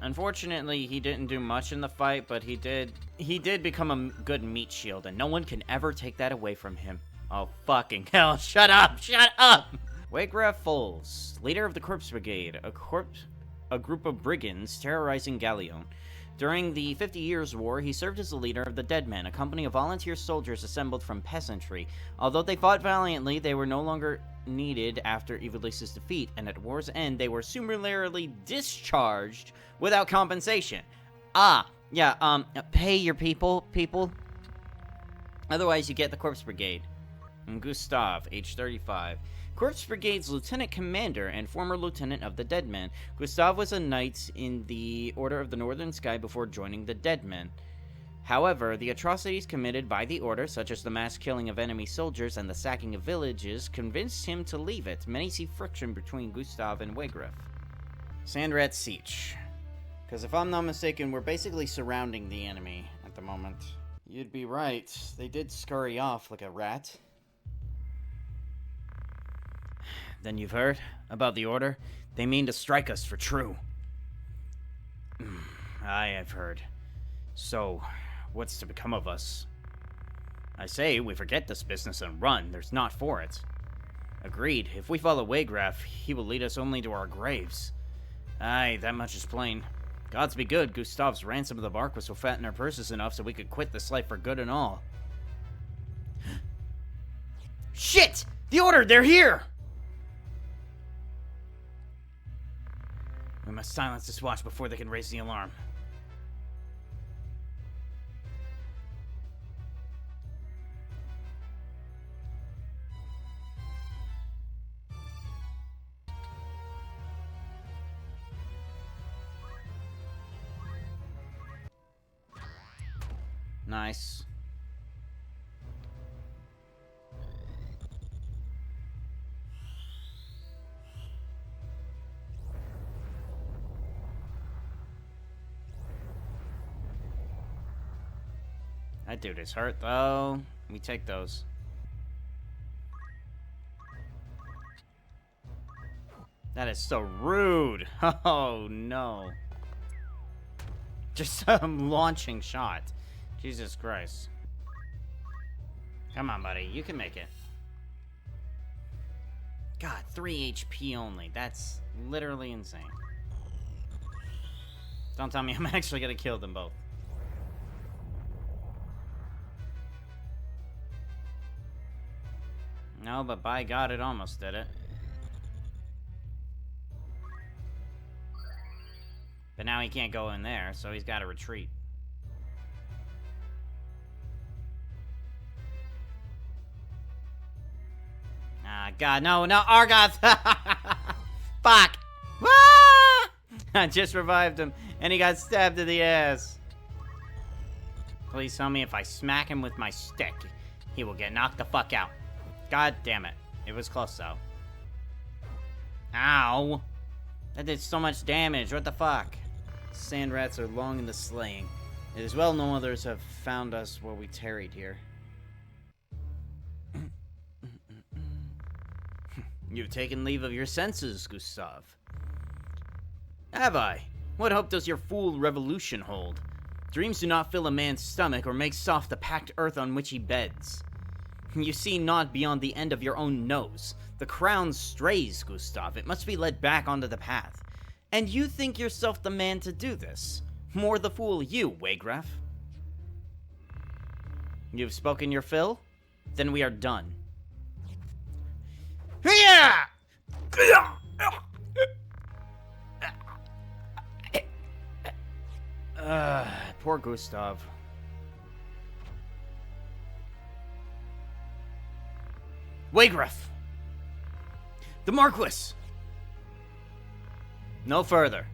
Unfortunately, he didn't do much in the fight, but he did become a good meat shield, and no one can ever take that away from him. Oh, fucking hell. Shut up! Shut up! Wagraf Foles, leader of the Corpse Brigade, a group of brigands terrorizing Galleon. During the 50 Years' War, he served as the leader of the Dead Men, a company of volunteer soldiers assembled from peasantry. Although they fought valiantly, they were no longer needed after Ivalice's defeat, and at war's end, they were summarily discharged without compensation. Pay your people. Otherwise, you get the Corpse Brigade. And Gustav, age 35. Corpse Brigade's lieutenant commander and former lieutenant of the Dead Men. Gustav was a knight in the Order of the Northern Sky before joining the Dead Men. However, the atrocities committed by the Order, such as the mass killing of enemy soldiers and the sacking of villages, convinced him to leave it. Many see friction between Gustav and Wagraf. Sandrat Siege. Because if I'm not mistaken, we're basically surrounding the enemy at the moment. You'd be right. They did scurry off like a rat. Then you've heard about the Order? They mean to strike us for true. I have heard. So, what's to become of us? I say we forget this business and run. There's not for it. Agreed. If we follow Wagraf, he will lead us only to our graves. Aye, that much is plain. Gods be good, Gustav's ransom of the Marquis will fatten our purses enough so we could quit this life for good and all. Shit! The Order, they're here! We must silence this watch before they can raise the alarm. Nice. That dude is hurt, though. We take those. That is so rude. Oh, no. Just a launching shot. Jesus Christ. Come on, buddy. You can make it. God, 3 HP only. That's literally insane. Don't tell me I'm actually gonna kill them both. No, but by God, it almost did it. But now he can't go in there, so he's got to retreat. Ah, God, no, Argoth! Fuck! Ah! I just revived him, and he got stabbed in the ass. Please tell me if I smack him with my stick, he will get knocked the fuck out. God damn it. It was close, though. Ow! That did so much damage. What the fuck? Sand rats are long in the slaying. It is well known others have found us where we tarried here. You've taken leave of your senses, Gustav. Have I? What hope does your fool revolution hold? Dreams do not fill a man's stomach or make soft the packed earth on which he beds. You see not beyond the end of your own nose. The crown strays, Gustav. It must be led back onto the path. And you think yourself the man to do this? More the fool you, Wagraf. You've spoken your fill? Then we are done. Poor Gustav. Wagraf! The Marquis! No further.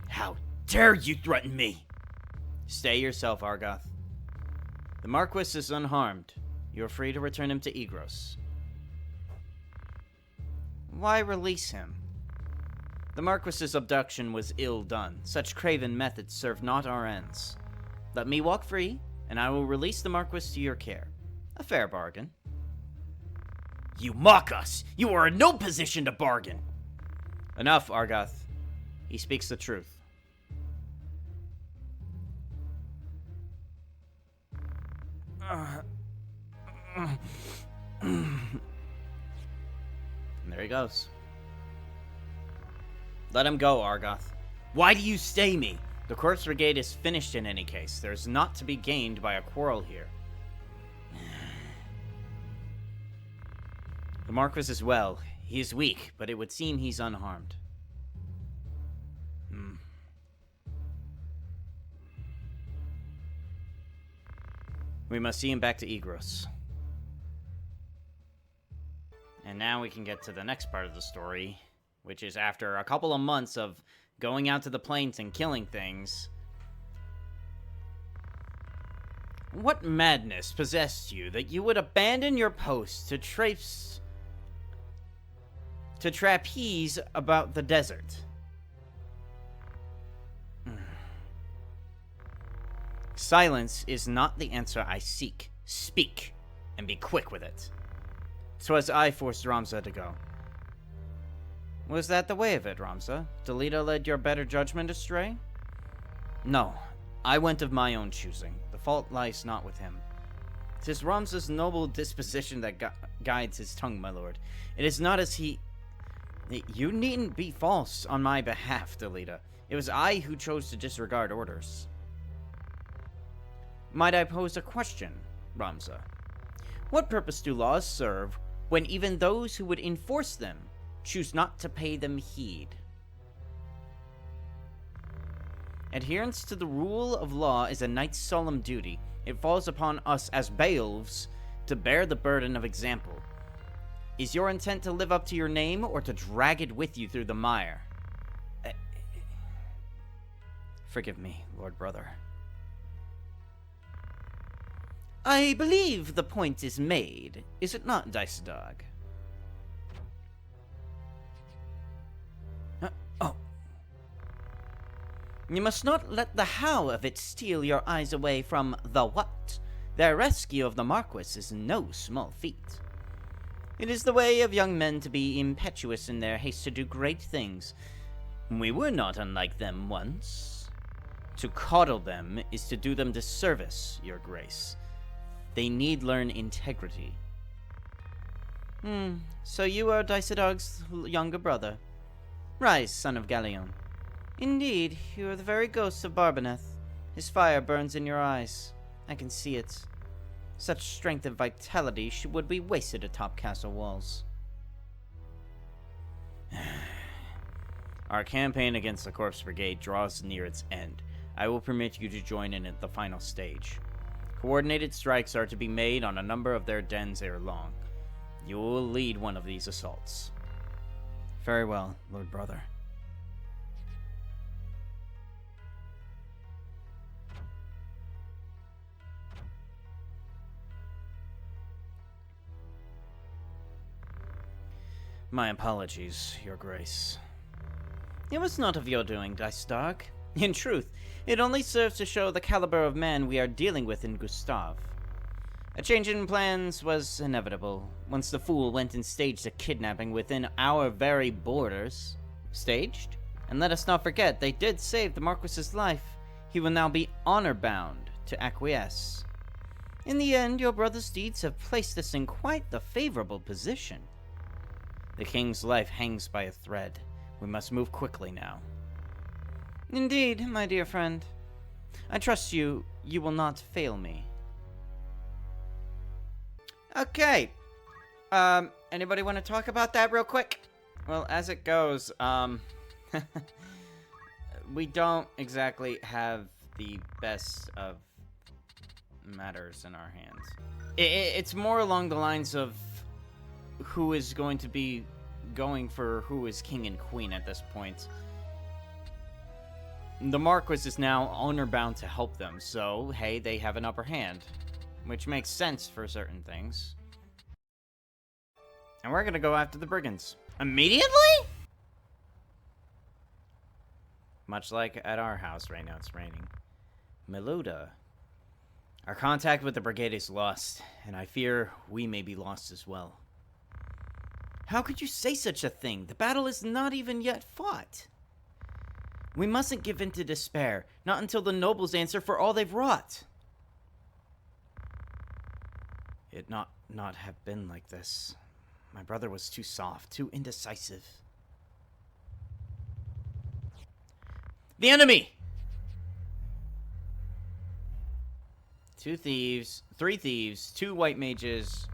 How dare you threaten me? Stay yourself, Argoth. The Marquis is unharmed. You are free to return him to Igros. Why release him? The Marquis's abduction was ill done. Such craven methods serve not our ends. Let me walk free, and I will release the Marquis to your care. A fair bargain. You mock us! You are in no position to bargain! Enough, Argoth. He speaks the truth. And there he goes. Let him go, Argoth. Why do you stay me? The Corpse Brigade is finished in any case. There's naught to be gained by a quarrel here. The Marquis is well. He is weak, but it would seem he's unharmed. We must see him back to Igros. And now we can get to the next part of the story, which is after a couple of months of going out to the plains and killing things. What madness possessed you that you would abandon your post to trapeze about the desert? Silence is not the answer I seek. Speak, and be quick with it. 'Twas I forced Ramza to go. Was that the way of it, Ramza? Delita led your better judgment astray? No, I went of my own choosing. The fault lies not with him. 'Tis Ramza's noble disposition that guides his tongue, my lord. It is not as he... You needn't be false on my behalf, Delita. It was I who chose to disregard orders. Might I pose a question, Ramza? What purpose do laws serve when even those who would enforce them choose not to pay them heed? Adherence to the rule of law is a knight's solemn duty. It falls upon us as bailiffs to bear the burden of example. Is your intent to live up to your name or to drag it with you through the mire? Forgive me, Lord Brother. I believe the point is made, is it not, Dice Dog? Oh. You must not let the how of it steal your eyes away from the what. Their rescue of the Marquis is no small feat. It is the way of young men to be impetuous in their haste to do great things. We were not unlike them once. To coddle them is to do them disservice, your grace. They need learn integrity. So you are Dicedog's younger brother. Rise, son of Galleon. Indeed, you are the very ghost of Barbaneth. His fire burns in your eyes. I can see it. Such strength and vitality would be wasted atop castle walls. Our campaign against the Corpse Brigade draws near its end. I will permit you to join in at the final stage. Coordinated strikes are to be made on a number of their dens ere long. You will lead one of these assaults. Very well, Lord Brother. My apologies, Your Grace. It was not of your doing, Dice Dark. In truth, it only serves to show the caliber of man we are dealing with in Gustav. A change in plans was inevitable, once the fool went and staged a kidnapping within our very borders. Staged? And let us not forget, they did save the Marquis's life. He will now be honor-bound to acquiesce. In the end, your brother's deeds have placed us in quite the favorable position. The king's life hangs by a thread. We must move quickly now. Indeed, my dear friend. I trust you will not fail me. Okay. Anybody want to talk about that real quick? Well, as it goes, we don't exactly have the best of matters in our hands. It's more along the lines of who is going to be going for who is king and queen at this point. The Marquis is now honor-bound to help them, so, hey, they have an upper hand. Which makes sense for certain things. And we're gonna go after the brigands. Immediately? Much like at our house right now, it's raining. Meluda. Our contact with the brigade is lost, and I fear we may be lost as well. How could you say such a thing? The battle is not even yet fought. We mustn't give in to despair, not until the nobles answer for all they've wrought. It not have been like this. My brother was too soft, too indecisive. The enemy! 2 thieves, 3 thieves, 2 white mages.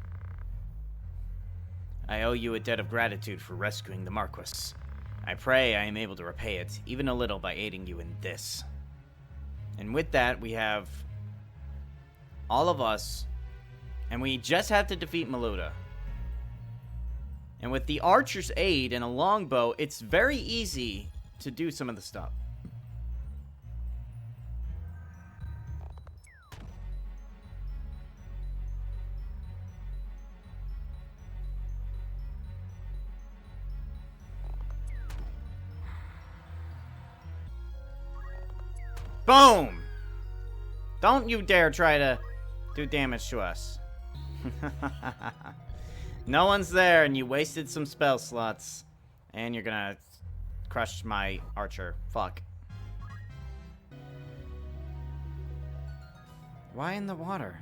I owe you a debt of gratitude for rescuing the Marquis. I pray I am able to repay it, even a little, by aiding you in this. And with that, we have all of us, and we just have to defeat Maluda. And with the archer's aid and a longbow, it's very easy to do some of the stuff. Boom! Don't you dare try to do damage to us. No one's there, and you wasted some spell slots. And you're gonna crush my archer. Fuck. Why in the water?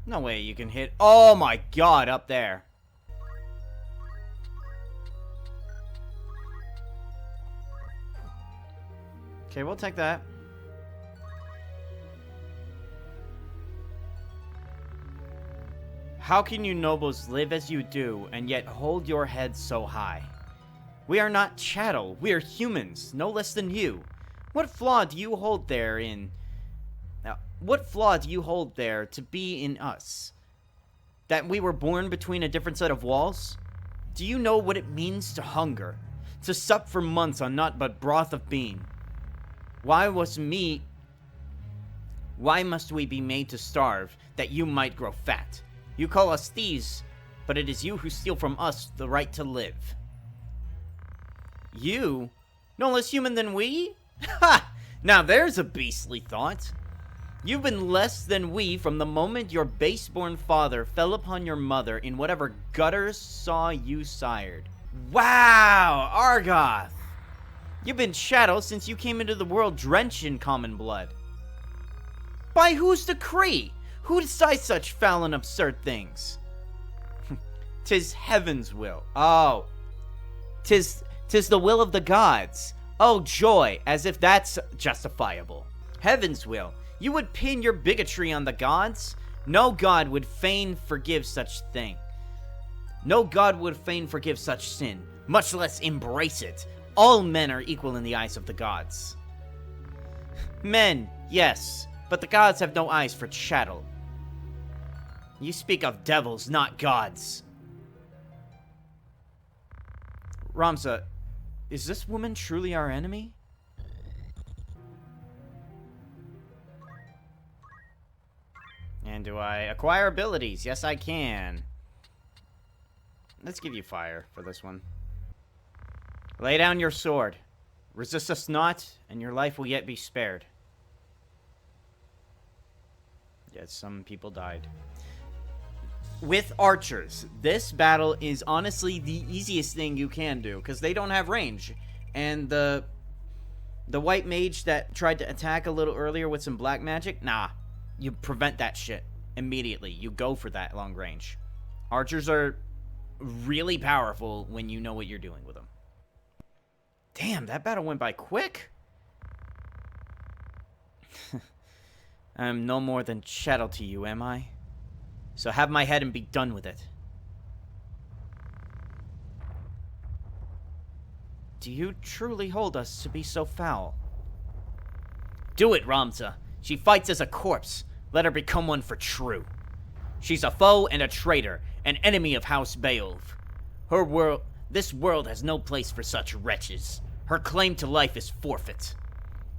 No way you can hit. Oh my god, up there. Okay, we'll take that. How can you nobles live as you do and yet hold your heads so high? We are not chattel. We are humans, no less than you. What flaw do you hold there in... what flaw do you hold there to be in us? That we were born between a different set of walls? Do you know what it means to hunger? To sup for months on naught but broth of bean? Why must we be made to starve, that you might grow fat? You call us thieves, but it is you who steal from us the right to live. You? No less human than we? Ha! Now there's a beastly thought. You've been less than we from the moment your base-born father fell upon your mother in whatever gutters saw you sired. Wow, Argoth! You've been chattel since you came into the world drenched in common blood. By whose decree? Who decides such foul and absurd things? 'Tis heaven's will. Oh. 'Tis the will of the gods. Oh, joy, as if that's justifiable. Heaven's will. You would pin your bigotry on the gods? No god would fain forgive such thing. No god would fain forgive such sin, much less embrace it. All men are equal in the eyes of the gods. Men, yes, but the gods have no eyes for chattel. You speak of devils, not gods. Ramza, is this woman truly our enemy? And do I acquire abilities? Yes, I can. Let's give you fire for this one. Lay down your sword. Resist us not, and your life will yet be spared. Yes, some people died. With archers, this battle is honestly the easiest thing you can do, because they don't have range. And the white mage that tried to attack a little earlier with some black magic, nah. You prevent that shit immediately. You go for that long range. Archers are really powerful when you know what you're doing with them. Damn, that battle went by quick. I'm no more than chattel to you, am I? So have my head and be done with it. Do you truly hold us to be so foul? Do it, Ramza. She fights as a corpse. Let her become one for true. She's a foe and a traitor, an enemy of House Beowulf. This world has no place for such wretches. Her claim to life is forfeit.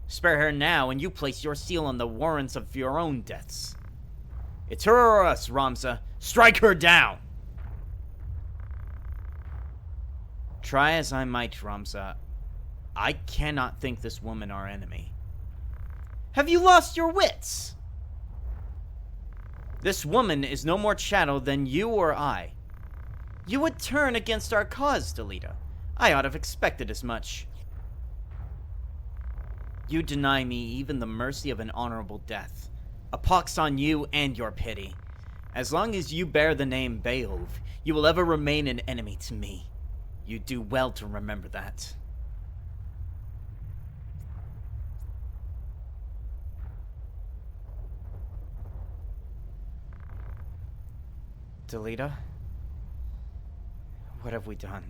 Spare her now, and you place your seal on the warrants of your own deaths. It's her or us, Ramza. Strike her down! Try as I might, Ramza, I cannot think this woman our enemy. Have you lost your wits? This woman is no more chattel than you or I. You would turn against our cause, Delita. I ought to have expected as much. You deny me even the mercy of an honorable death. A pox on you and your pity. As long as you bear the name Beowulf, you will ever remain an enemy to me. You do well to remember that. Delita? What have we done?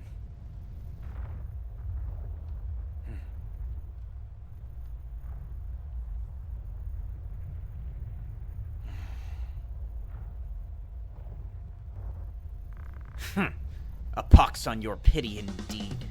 A pox on your pity indeed.